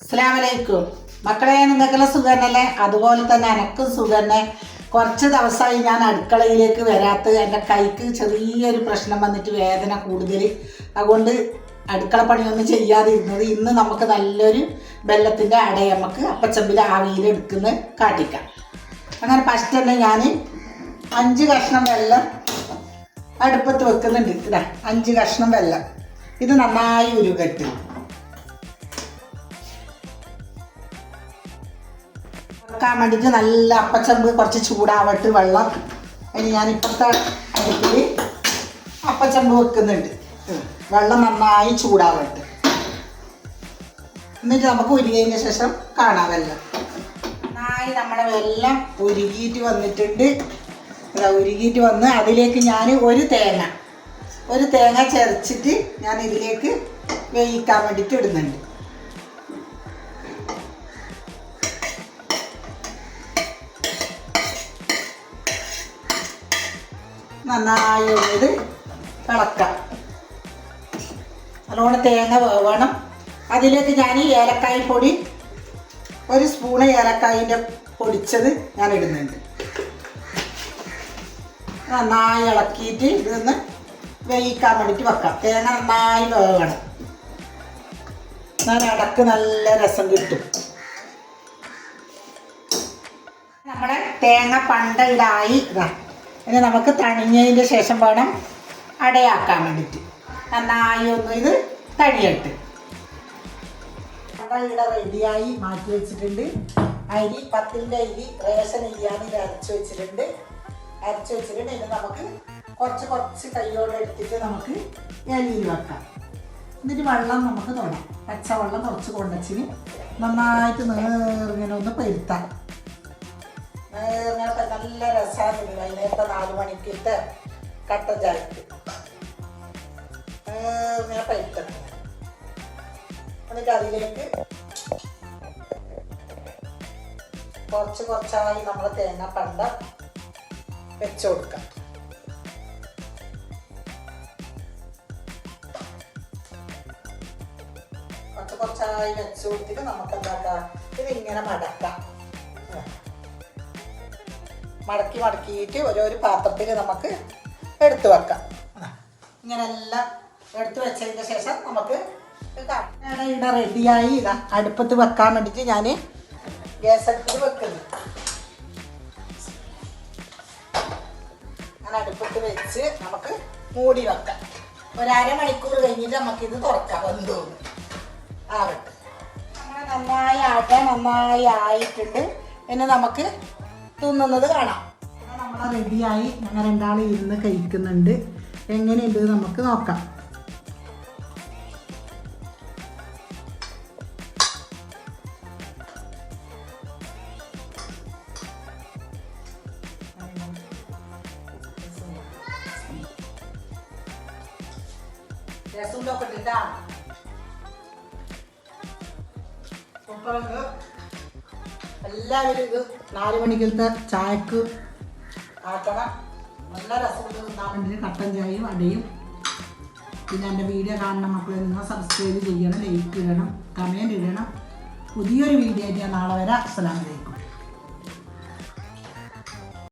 അസ്സലാമലൈക്കും മക്കളെ, നിങ്ങൾക്കെല്ലാം സുഖം തന്നെയല്ലേ? അതുപോലെ തന്നെ എനക്കും സുഖം തന്നെ. കുറച്ച് ദിവസമായി ഞാൻ അടുക്കളയിലേക്ക് വരാത്ത. എൻ്റെ കൈക്ക് ചെറിയൊരു പ്രശ്നം വന്നിട്ട് വേദന കൂടുതൽ, അതുകൊണ്ട് അടുക്കള പണിയൊന്നും ചെയ്യാതിരുന്നത്. ഇന്ന് നമുക്ക് നല്ലൊരു വെള്ളത്തിൻ്റെ അട നമുക്ക് അപ്പച്ചമ്പിൽ ആവിയിൽ എടുക്കുന്ന കാട്ടിക്കാം. അങ്ങനെ ഫസ്റ്റ് തന്നെ ഞാൻ 5 കഷ്ണം വെള്ളം അടുപ്പത്ത് വെക്കുന്നുണ്ട്. ഇതാ 5 കഷ്ണം വെള്ളം. ഇത് നന്നായി ഉരുകട്ട്. വെക്കാൻ വേണ്ടിയിട്ട് നല്ല അപ്പച്ചമ്പ് കുറച്ച് ചൂടാവട്ട് വെള്ളം. അതിന് ഞാനിപ്പോഴത്തെ അടുപ്പിൽ അപ്പച്ചമ്പ് വെക്കുന്നുണ്ട്. വെള്ളം നന്നായി ചൂടാവട്ട്. എന്നിട്ട് നമുക്ക് ഉരുകിയതിന് ശേഷം കാണാം. വെള്ളം നന്നായി നമ്മുടെ വെള്ളം ഉരുകിയിട്ട് വന്നിട്ടുണ്ട്. ഉരുകിയിട്ട് വന്ന് അതിലേക്ക് ഞാൻ ഒരു തേങ്ങ ചതച്ചിട്ട് ഞാൻ ഇതിലേക്ക് വേവിക്കാൻ വേണ്ടിയിട്ട് ഇടുന്നുണ്ട്. നന്നായി ഇത് ഇളക്കാം. നല്ലോണം തേങ്ങ വേണം. അതിലേക്ക് ഞാൻ ഏലക്കായ പൊടി, 1 സ്പൂണ് ഏലക്കായിൻ്റെ പൊടിച്ചത് ഞാൻ ഇടുന്നുണ്ട്. നന്നായി ഇളക്കിയിട്ട് ഇതൊന്ന് വേവിക്കാൻ വേണ്ടിയിട്ട് വെക്കാം. തേങ്ങ നന്നായി വേവണം. എന്നാൽ അടക്ക് നല്ല രസം കിട്ടും. നമ്മുടെ തേങ്ങ പണ്ടയിലായി. ഇനി നമുക്ക് തണിഞ്ഞതിൻ്റെ ശേഷം വേണം അടയാക്കാൻ വേണ്ടിയിട്ട്. നന്നായി ഒന്ന് ഇത് തണിയട്ട്. പണ്ടയിട റെഡിയായി മാറ്റി വെച്ചിട്ടുണ്ട്. അരി 10ൻ്റെ അരി, റേഷൻ അരിയാണ് ഇത് അരച്ച് വെച്ചിട്ടുണ്ട്. ഇത് നമുക്ക് കുറച്ച് കൈയോടെ എടുത്തിട്ട് നമുക്ക് ഇലയിൽ വെക്കാം. എന്നിട്ട് വെള്ളം നമുക്ക് തൊടാം. പച്ചവെള്ളം കുറച്ച് കൊണ്ടച്ചിന് നന്നായിട്ട് നേർങ്ങനെ ഒന്ന് പെരുത്താം. നല്ല രസമാണ്. വൈകുന്നേരത്തെ 4 മണിക്കത്തെ കട്ടൻ ചായക്ക് ഇങ്ങനെ പഴുത്തണം. എന്നിട്ട് അതിലേക്ക് കുറച്ചായി നമ്മൾ തേങ്ങ പണ്ട വെച്ച് കൊടുക്കാം. കുറച്ചായി വെച്ച് കൊടുത്തിട്ട് നമുക്ക് എന്താക്കാം, ഇതിങ്ങനെ മടക്കാം. മടക്കിയിട്ട് ഓരോരു പാത്രത്തിൽ നമുക്ക് എടുത്തു വെക്കാം. ഇങ്ങനെല്ലാം എടുത്തു വെച്ചതിന് ശേഷം നമുക്ക് ഇവിടെ റെഡിയായി. ഇതാ അടുപ്പത്ത് വെക്കാൻ വേണ്ടിയിട്ട് ഞാൻ ഗ്യാസ് അടുപ്പിൽ വെക്കുന്നു. അങ്ങനെ അടുപ്പത്ത് വെച്ച് നമുക്ക് മൂടി വെക്കാം. 1/2 മണിക്കൂർ കഴിഞ്ഞിട്ട് നമുക്കിത് തുറക്കാം. വെന്തോന്ന് ആവട്ടെ. അങ്ങനെ നന്നായി ആയിട്ടുണ്ട്. ഇനി നമുക്ക് തിന്നുന്നത് കാണാം. നമ്മളെ റെഡിയായി. ഞങ്ങൾ രണ്ടാളും ഇരുന്ന് കഴിക്കുന്നുണ്ട്. എങ്ങനെയുണ്ട് നമുക്ക് നോക്കാം. രസൂലൊക്കെ ഇട്ടിട്ടാ എല്ലാവരും ഇത് 4 മണിക്കലത്തെ ചായക്ക് ആക്കണം. നല്ല രസം തിന്നാൻ വേണ്ടി കട്ടൻ ചായയും അടയും. പിന്നെ എൻ്റെ വീഡിയോ കാണുന്ന മക്കളെ നിങ്ങൾ സബ്സ്ക്രൈബ് ചെയ്യണം, ലൈക്ക് ഇടണം, കമൻറ്റ് ഇടണം. പുതിയൊരു വീഡിയോ ആയിട്ട് ഞാൻ നാളെ വരാം. അസ്സലാമു അലൈക്കും.